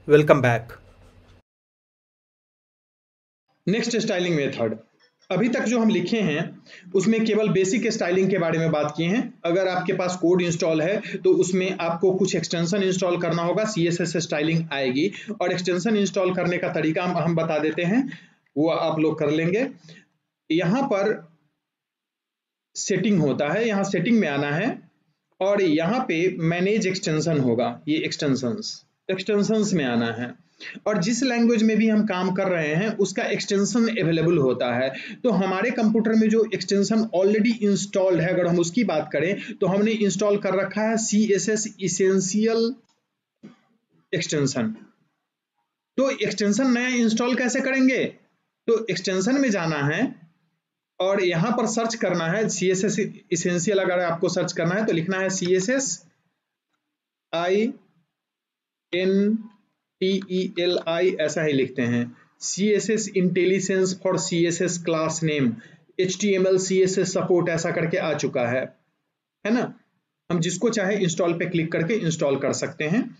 Welcome back. Next styling method, अभी तक जो हम लिखे हैं उसमें केवल बेसिक स्टाइलिंग के बारे में बात किए हैं। अगर आपके पास कोड इंस्टॉल है तो उसमें आपको कुछ एक्सटेंशन इंस्टॉल करना होगा, CSS स्टाइलिंग आएगी और एक्सटेंशन इंस्टॉल करने का तरीका हम बता देते हैं, वो आप लोग कर लेंगे। यहाँ पर सेटिंग होता है, यहाँ सेटिंग में आना है और यहाँ पे मैनेज एक्सटेंशन होगा, ये एक्सटेंशंस में आना है और जिस लैंग्वेज में भी हम काम कर रहे हैं उसका एक्सटेंशन अवेलेबल होता है। तो हमारे कंप्यूटर में जो एक्सटेंशन ऑलरेडी इंस्टॉल्ड है, अगर हम उसकी बात करें तो हमने इंस्टॉल कर रखा है CSS इसेंशियल एक्सटेंशन। तो एक्सटेंशन नया इंस्टॉल कैसे करेंगे? तो एक्सटेंशन में जाना है और यहां पर सर्च करना है CSS इसेंशियल। अगर आपको सर्च करना है तो लिखना है CSS INTELLI, ऐसा ही लिखते हैं। CSS intelligence for CSS class name, HTML CSS support, ऐसा करके आ चुका है ना। हम जिसको चाहे इंस्टॉल पे क्लिक करके इंस्टॉल कर सकते हैं।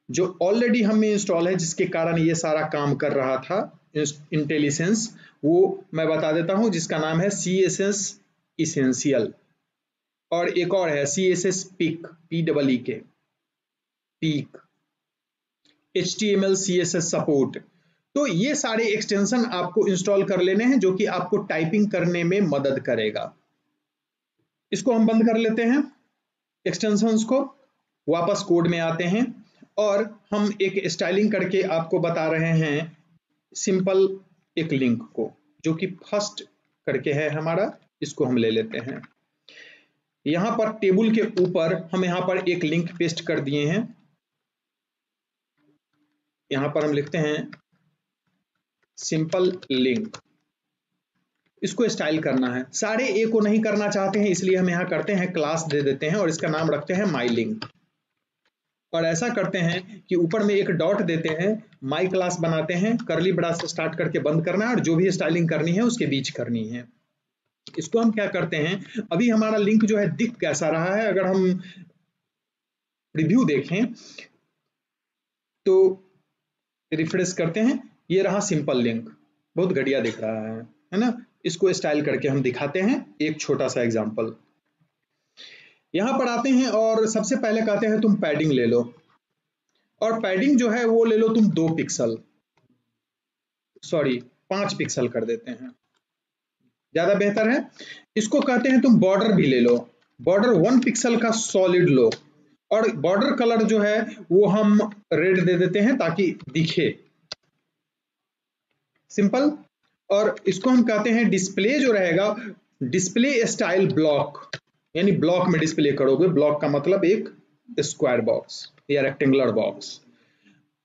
जो ऑलरेडी हमें इंस्टॉल है जिसके कारण ये सारा काम कर रहा था इंटेलिजेंस, वो मैं बता देता हूं, जिसका नाम है CSS इसेंशियल। और एक और है CSS pick, PEEK, peek, HTML CSS support. तो ये सारे एक्सटेंशन आपको इंस्टॉल कर लेने हैं जो कि आपको टाइपिंग करने में मदद करेगा। इसको हम बंद कर लेते हैं एक्सटेंशंस को, वापस कोड में आते हैं और हम एक स्टाइलिंग करके आपको बता रहे हैं सिंपल एक लिंक को, जो कि फर्स्ट करके है हमारा। इसको हम ले लेते हैं। यहां पर टेबल के ऊपर हम यहां पर एक लिंक पेस्ट कर दिए हैं। यहां पर हम लिखते हैं सिंपल लिंक। इसको स्टाइल करना है, सारे ए को नहीं करना चाहते हैं इसलिए हम यहां करते हैं क्लास दे देते हैं और इसका नाम रखते हैं माई लिंक। और ऐसा करते हैं कि ऊपर में एक डॉट देते हैं, माई क्लास बनाते हैं, करली ब्रेस से स्टार्ट करके बंद करना है और जो भी स्टाइलिंग करनी है उसके बीच करनी है। इसको हम क्या करते हैं, अभी हमारा लिंक जो है दिख कैसा रहा है, अगर हम रिव्यू देखें तो रिफ्रेश करते हैं, ये रहा सिंपल लिंक, बहुत घटिया दिख रहा है ना। इसको स्टाइल करके हम दिखाते हैं एक छोटा सा एग्जांपल। यहां पर आते हैं और सबसे पहले कहते हैं तुम पैडिंग ले लो, और पैडिंग जो है वो ले लो तुम 2 पिक्सल, सॉरी 5 पिक्सल कर देते हैं, ज्यादा बेहतर है। इसको कहते हैं तुम बॉर्डर भी ले लो, बॉर्डर 1 पिक्सल का सॉलिड लो और बॉर्डर कलर जो है वो हम रेड दे देते हैं ताकि दिखे, सिंपल। और इसको हम कहते हैं डिस्प्ले जो रहेगा, डिस्प्ले स्टाइल ब्लॉक, यानी ब्लॉक में डिस्प्ले करोगे। ब्लॉक का मतलब एक स्क्वायर बॉक्स या रेक्टेंगुलर बॉक्स।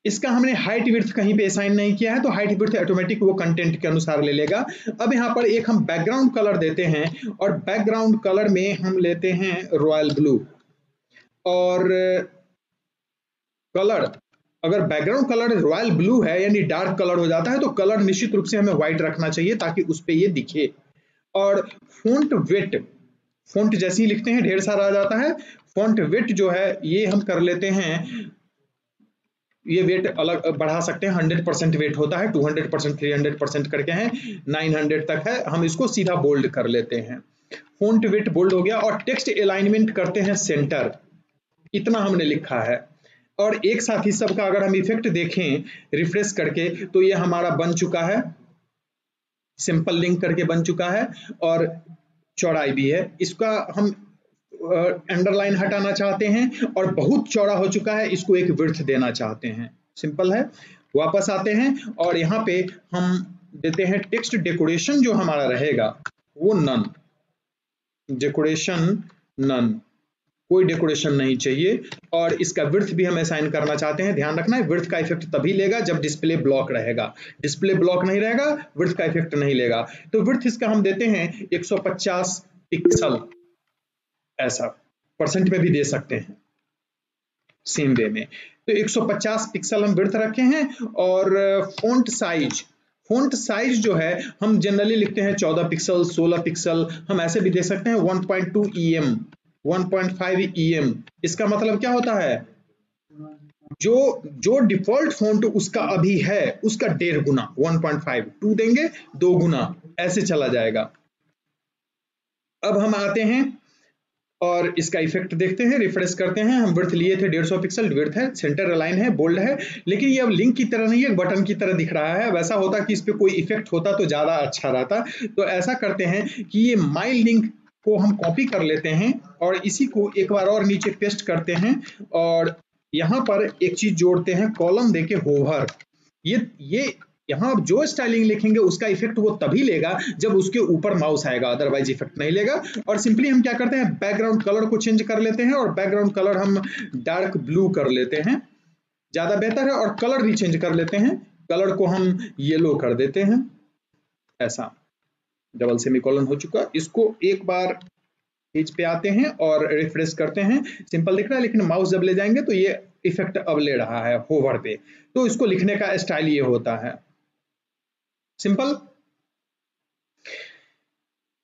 इसका हमने हाइट विड्थ कहीं पे असाइन नहीं किया है तो हाइट विड्थ ऑटोमेटिक वो कंटेंट के अनुसार ले लेगा। अब यहाँ पर एक हम बैकग्राउंड कलर देते हैं और बैकग्राउंड कलर में हम लेते हैं रॉयल ब्लू। और कलर, अगर बैकग्राउंड कलर रॉयल ब्लू है यानी डार्क कलर हो जाता है तो कलर निश्चित रूप से हमें व्हाइट रखना चाहिए ताकि उस पे ये दिखे। और फॉन्ट वेट, फॉन्ट जैसे ही लिखते हैं ढेर सारा आ जाता है, फॉन्ट वेट जो है ये हम कर लेते हैं, ये वेट अलग बढ़ा सकते हैं, 100% वेट होता है, 200%, 300% करके हैं, 900 तक है, हम इसको सीधा बोल्ड कर लेते हैं। फॉन्ट वेट बोल्ड हो गया और टेक्स्ट अलाइनमेंट करते हैं सेंटर, इतना हमने लिखा है। और एक साथ ही सबका अगर हम इफेक्ट देखें रिफ्रेश करके तो ये हमारा बन चुका है, सिंपल लिंक करके बन चुका है और चौड़ाई भी है। इसका हम अंडरलाइन हटाना चाहते हैं और बहुत चौड़ा हो चुका है, इसको एक विड्थ देना चाहते हैं, सिंपल है। वापस आते हैं और यहाँ पे हम देते हैं टेक्स्ट डेकोरेशन जो हमारा रहेगा वो नन, डेकोरेशन नन, कोई डेकोरेशन नहीं चाहिए। और इसका विड्थ भी हम असाइन करना चाहते हैं। ध्यान रखना है विड्थ का इफेक्ट तभी लेगा जब डिस्प्ले ब्लॉक रहेगा, डिस्प्ले ब्लॉक नहीं रहेगा विड्थ का इफेक्ट नहीं लेगा। तो विड्थ इसका हम देते हैं 150 पिक्सल, ऐसा परसेंट में भी दे सकते हैं सेम वे में। तो 150 पिक्सल हम विड्थ रखे हैं। और फॉन्ट साइज, फॉन्ट साइज जो है हम जनरली लिखते हैं 14 पिक्सल, 16 पिक्सल, हम ऐसे भी दे सकते हैं 1.2 EM, 1.5 EM। इसका मतलब क्या होता है, जो डिफॉल्ट फॉन्ट उसका अभी है उसका 1.5 गुना 1.5 2 देंगे 2 गुना ऐसे चला जाएगा। अब हम आते हैं और इसका इफेक्ट देखते हैं, रिफ्रेश करते हैं। हम विड्थ लिए थे 150 पिक्सल, विड्थ है, सेंटर अलाइन है, बोल्ड है, लेकिन ये अब लिंक की तरह नहीं है, बटन की तरह दिख रहा है। वैसा होता कि इस पे कोई इफेक्ट होता तो ज्यादा अच्छा रहता। तो ऐसा करते हैं कि ये माई लिंक को हम कॉपी कर लेते हैं और इसी को एक बार और नीचे पेस्ट करते हैं और यहाँ पर एक चीज जोड़ते हैं, कॉलम देके होवर। ये यहाँ जो स्टाइलिंग लिखेंगे उसका इफेक्ट वो तभी लेगा जब उसके ऊपर माउस आएगा, अदरवाइज इफेक्ट नहीं लेगा। और सिंपली हम क्या करते हैं, बैकग्राउंड कलर को चेंज कर लेते हैं और बैकग्राउंड कलर हम डार्क ब्लू कर लेते हैं, ज्यादा बेहतर है। और कलर भी चेंज कर लेते हैं, कलर को हम येलो कर देते हैं। ऐसा डबल सेमीकोलन हो चुका। इसको एक बार पेज पे आते हैं और रिफ्रेश करते हैं, सिंपल दिख रहा है, लेकिन माउस जब ले जाएंगे तो ये इफेक्ट अब ले रहा है होवर पे। तो इसको लिखने का स्टाइल ये होता है, सिंपल।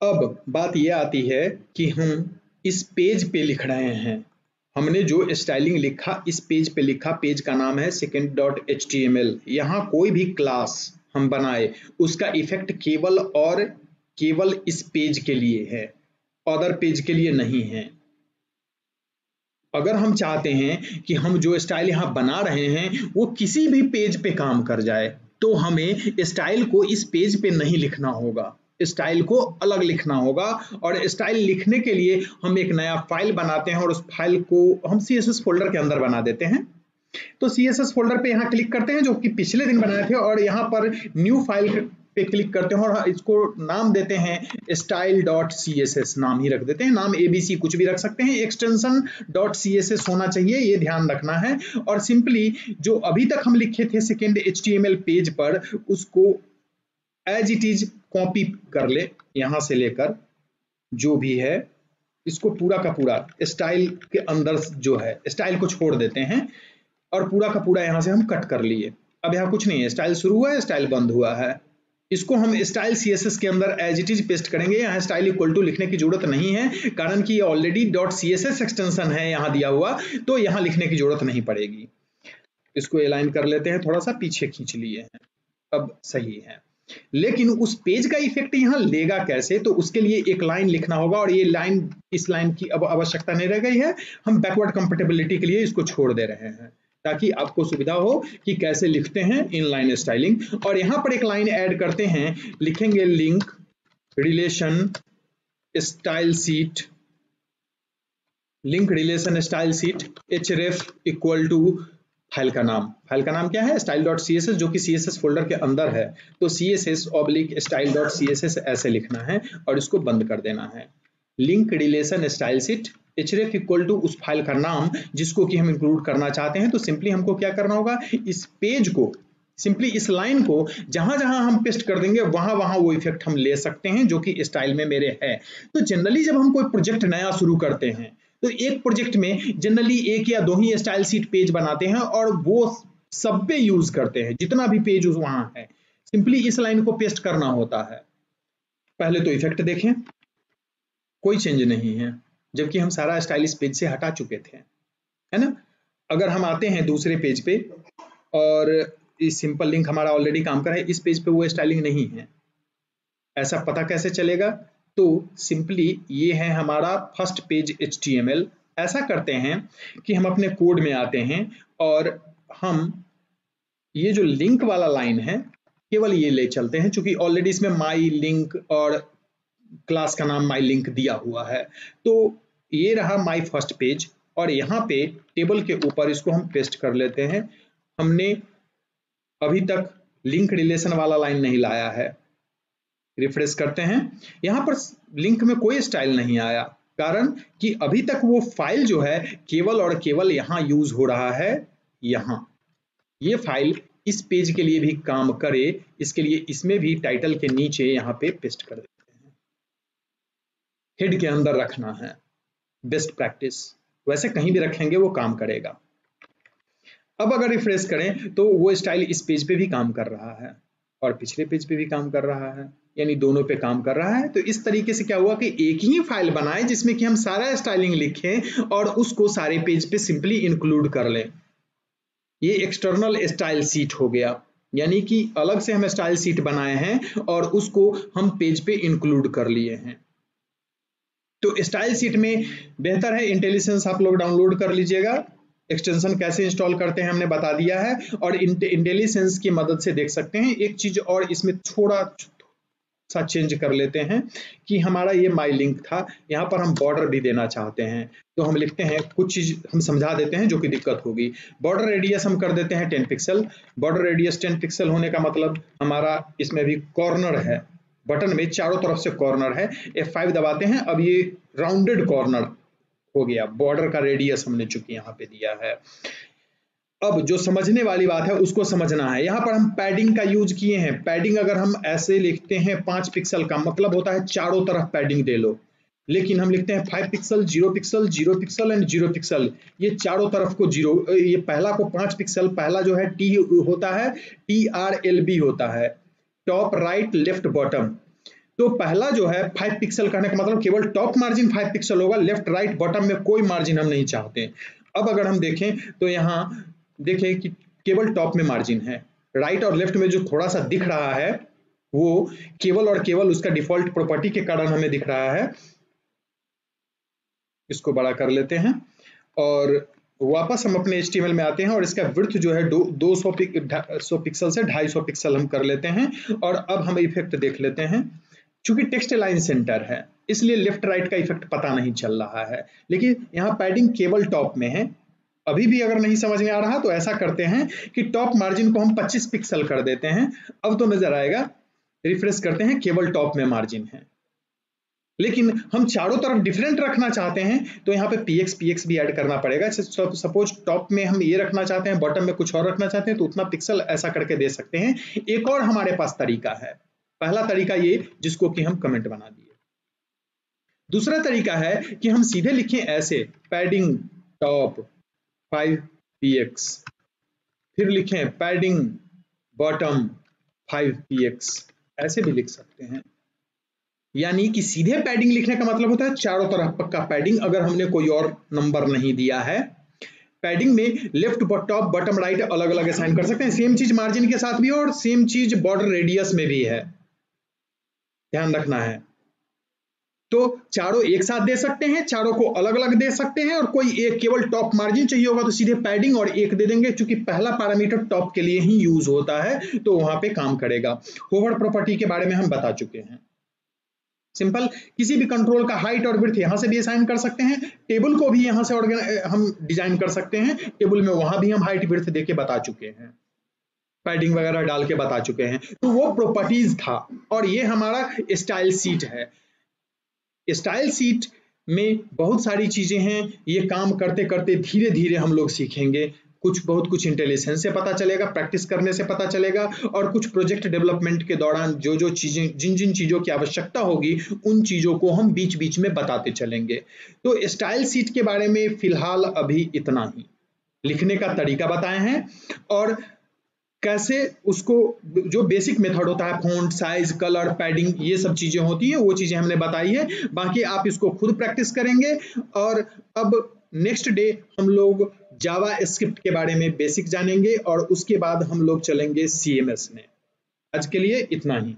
अब बात ये आती है कि हम इस पेज पे लिख रहे हैं, हमने जो स्टाइलिंग लिखा इस पेज पे लिखा, पेज का नाम है second.html। यहाँ कोई भी क्लास हम बनाए उसका इफेक्ट केवल और केवल इस पेज के लिए है, अदर पेज के लिए नहीं है। अगर हम चाहते हैं कि हम जो स्टाइल यहाँ बना रहे हैं वो किसी भी पेज पे काम कर जाए, तो हमें स्टाइल को इस पेज पे नहीं लिखना होगा, स्टाइल को अलग लिखना होगा। और स्टाइल लिखने के लिए हम एक नया फाइल बनाते हैं और उस फाइल को हम CSS फोल्डर के अंदर बना देते हैं। तो CSS फोल्डर पे यहाँ क्लिक करते हैं, जो कि पिछले दिन बनाए थे, और यहाँ पर न्यू फाइल पे क्लिक करते हैं और इसको नाम देते हैं style.css, नाम ही रख देते हैं, नाम ABC कुछ भी रख सकते हैं, एक्सटेंशन .css होना चाहिए, ये ध्यान रखना है। और सिंपली जो अभी तक हम लिखे थे सेकेंड HTML पेज पर, उसको एज इट इज कॉपी कर ले, यहां से लेकर जो भी है इसको पूरा का पूरा स्टाइल के अंदर जो है, स्टाइल को छोड़ देते हैं और पूरा का पूरा यहां से हम कट कर लिए। अब यहाँ कुछ नहीं है, स्टाइल शुरू हुआ है, स्टाइल बंद हुआ है। इसको हम स्टाइल CSS के अंदर एज इट इज पेस्ट करेंगे। यहाँ स्टाइल इक्वल टू लिखने की जरूरत नहीं है, कारण कि ये ऑलरेडी .css एक्सटेंशन है यहाँ दिया हुआ, तो यहाँ लिखने की जरूरत नहीं पड़ेगी। इसको अलाइन कर लेते हैं, थोड़ा सा पीछे खींच लिए हैं, अब सही है। लेकिन उस पेज का इफेक्ट यहाँ लेगा कैसे, तो उसके लिए एक लाइन लिखना होगा, और ये लाइन, इस लाइन की अब आवश्यकता नहीं रह गई है, हम बैकवर्ड कंपेटेबिलिटी के लिए इसको छोड़ दे रहे हैं, ताकि आपको सुविधा हो कि कैसे लिखते हैं इनलाइन स्टाइलिंग। और यहाँ पर एक लाइन ऐड करते हैं, लिखेंगे link relation style sheet, link relation style sheet href equal to file का नाम क्या है, style.css, जो कि CSS फोल्डर के अंदर है। तो CSS/style.css ऐसे लिखना है और इसको बंद कर देना है। Link relation style sheet href equal to उस फाइल का नाम जिसको कि हम इंक्लूड करना चाहते हैं। तो सिंपली हमको क्या करना होगा, इस पेज को, सिंपली इस लाइन को जहां जहां हम पेस्ट कर देंगे वहां वहां वो इफेक्ट हम ले सकते हैं, जो कि स्टाइल में मेरे है। तो जनरली जब हम कोई प्रोजेक्ट नया शुरू करते हैं तो एक प्रोजेक्ट में जनरली एक या दो ही स्टाइल सीट पेज बनाते हैं और वो सब पे यूज करते हैं, जितना भी पेज वहां है। सिंपली इस लाइन को पेस्ट करना होता है। पहले तो इफेक्ट देखें, कोई चेंज नहीं है, जबकि हम सारा स्टाइल इस पेज से हटा चुके थे, है ना। अगर हम आते हैं दूसरे पेज पे और इस सिंपल लिंक हमारा ऑलरेडी काम कर रहा है, इस पेज पे वो स्टाइलिंग नहीं है, ऐसा पता कैसे चलेगा? तो सिंपली ये है हमारा फर्स्ट पेज HTML। ऐसा करते हैं कि हम अपने कोड में आते हैं और हम ये जो लिंक वाला लाइन है केवल ये ले चलते हैं, क्योंकि ऑलरेडी इसमें माई लिंक और क्लास का नाम माई लिंक दिया हुआ है। तो ये रहा माई फर्स्ट पेज, और यहाँ पे टेबल के ऊपर इसको हम पेस्ट कर लेते हैं। हमने अभी तक लिंक रिलेशन वाला लाइन नहीं लाया है। रिफ्रेश करते हैं, यहाँ पर लिंक में कोई स्टाइल नहीं आया, कारण कि अभी तक वो फाइल जो है केवल और केवल यहाँ यूज हो रहा है। यहाँ ये फाइल इस पेज के लिए भी काम करे, इसके लिए इसमें भी टाइटल के नीचे यहाँ पे पेस्ट कर देते हैं। हेड के अंदर रखना है, बेस्ट प्रैक्टिस, वैसे कहीं भी रखेंगे वो काम करेगा। अब अगर रिफ्रेश करें तो वो स्टाइल इस पेज पे भी काम कर रहा है और पिछले पेज पे भी काम कर रहा है, यानी दोनों पे काम कर रहा है। तो इस तरीके से क्या हुआ कि एक ही फाइल बनाए जिसमें कि हम सारा स्टाइलिंग लिखें और उसको सारे पेज पे सिंपली इंक्लूड कर लें। ये एक्सटर्नल स्टाइल शीट हो गया, यानी कि अलग से हम स्टाइल शीट बनाए हैं और उसको हम पेज पे इंक्लूड कर लिए हैं। तो स्टाइल शीट में बेहतर है इंटेलिसेंस आप लोग डाउनलोड कर लीजिएगा। एक्सटेंशन कैसे इंस्टॉल करते हैं हमने बता दिया है, और इंटेलिसेंस की मदद से देख सकते हैं। एक चीज और इसमें थोड़ा सा चेंज कर लेते हैं कि हमारा ये माई लिंक था, यहाँ पर हम बॉर्डर भी देना चाहते हैं, तो हम लिखते हैं कुछ चीज हम समझा देते हैं जो कि दिक्कत होगी। बॉर्डर रेडियस हम कर देते हैं 10 पिक्सल। बॉर्डर रेडियस 10 पिक्सल होने का मतलब हमारा इसमें भी कॉर्नर है, बटन में चारों तरफ से कॉर्नर है। F5 दबाते हैं, अब ये राउंडेड कॉर्नर हो गया। बॉर्डर का रेडियस हमने चूंकि यहाँ पे दिया है। अब जो समझने वाली बात है उसको समझना है। यहाँ पर हम पैडिंग का यूज किए हैं। पैडिंग अगर हम ऐसे लिखते हैं 5 पिक्सल का मतलब होता है चारों तरफ पैडिंग दे लो, लेकिन हम लिखते हैं 5 pixel 0 pixel 0 pixel and 0 pixel, ये चारों तरफ को 0, ये पहला को 5 पिक्सल, पहला जो है टी होता है, TRLB होता है, टॉप राइट लेफ्ट बॉटम। तो पहला जो है 5 पिक्सल कहने का मतलब केवल टॉप मार्जिन 5 पिक्सल होगा, लेफ्ट राइट बॉटम में कोई मार्जिन हम नहीं चाहते। अब अगर हम देखें तो यहाँ देखें कि केवल टॉप में मार्जिन है, राइट और लेफ्ट में जो थोड़ा सा दिख रहा है वो केवल और केवल उसका डिफॉल्ट प्रॉपर्टी के कारण हमें दिख रहा है। इसको बड़ा कर लेते हैं और वापस हम अपने HTML में आते हैं और इसका विड्थ जो है 200 पिक्सल से 250 पिक्सल हम कर लेते हैं। और अब हम इफेक्ट देख लेते हैं। चूंकि टेक्स्ट लाइन सेंटर है इसलिए लेफ्ट राइट का इफेक्ट पता नहीं चल रहा है, लेकिन यहाँ पैडिंग केवल टॉप में है। अभी भी अगर नहीं समझ में आ रहा तो ऐसा करते हैं कि टॉप मार्जिन को हम 25 पिक्सल कर देते हैं। अब तो नजर आएगा, रिफ्रेश करते हैं, केवल टॉप में मार्जिन है। लेकिन हम चारों तरफ डिफरेंट रखना चाहते हैं तो यहाँ पे px भी ऐड करना पड़ेगा। सपोज टॉप में हम ये रखना चाहते हैं, बॉटम में कुछ और रखना चाहते हैं, तो उतना पिक्सल ऐसा करके दे सकते हैं। एक और हमारे पास तरीका है। पहला तरीका ये जिसको कि हम कमेंट बना दिए। दूसरा तरीका है कि हम सीधे लिखें ऐसे, पैडिंग टॉप 5px, फिर लिखें पैडिंग बॉटम 5px, ऐसे भी लिख सकते हैं। यानी कि सीधे पैडिंग लिखने का मतलब होता है चारों तरफ का पैडिंग, अगर हमने कोई और नंबर नहीं दिया है। पैडिंग में लेफ्ट टॉप बॉटम राइट अलग अलग असाइन कर सकते हैं। सेम चीज मार्जिन के साथ भी और सेम चीज बॉर्डर रेडियस में भी है, ध्यान रखना है। तो चारों एक साथ दे सकते हैं, चारों को अलग अलग दे सकते हैं, और कोई एक केवल टॉप मार्जिन चाहिए होगा तो सीधे पैडिंग और एक दे देंगे। क्योंकि पहला पैरामीटर टॉप के लिए ही यूज होता है तो वहां पे काम करेगा। होवर प्रॉपर्टी के बारे में हम बता चुके हैं। सिंपल, किसी भी कंट्रोल का हाइट और विड्थ यहां से भी असाइन कर सकते हैं। टेबल को भी यहां से हम डिजाइन कर सकते हैं। टेबल में वहां भी हम हाइट विड्थ देके बता चुके हैं, पैडिंग वगैरह डाल के बता चुके हैं। तो वो प्रॉपर्टीज था, और ये हमारा स्टाइल शीट है। स्टाइल शीट में बहुत सारी चीजें हैं। ये काम करते करते धीरे धीरे हम लोग सीखेंगे। बहुत कुछ इंटेलिजेंस से पता चलेगा, प्रैक्टिस करने से पता चलेगा, और कुछ प्रोजेक्ट डेवलपमेंट के दौरान जो चीजें, जिन चीजों की आवश्यकता होगी उन चीजों को हम बीच बीच में बताते चलेंगे। तो स्टाइल शीट के बारे में फिलहाल अभी इतना ही। लिखने का तरीका बताए हैं और कैसे उसको, जो बेसिक मेथड होता है, फॉन्ट साइज, कलर, पैडिंग, ये सब चीजें होती हैं, वो चीजें हमने बताई है। बाकी आप इसको खुद प्रैक्टिस करेंगे। और अब नेक्स्ट डे हम लोग जावा स्क्रिप्ट के बारे में बेसिक जानेंगे और उसके बाद हम लोग चलेंगे CMS में। आज के लिए इतना ही।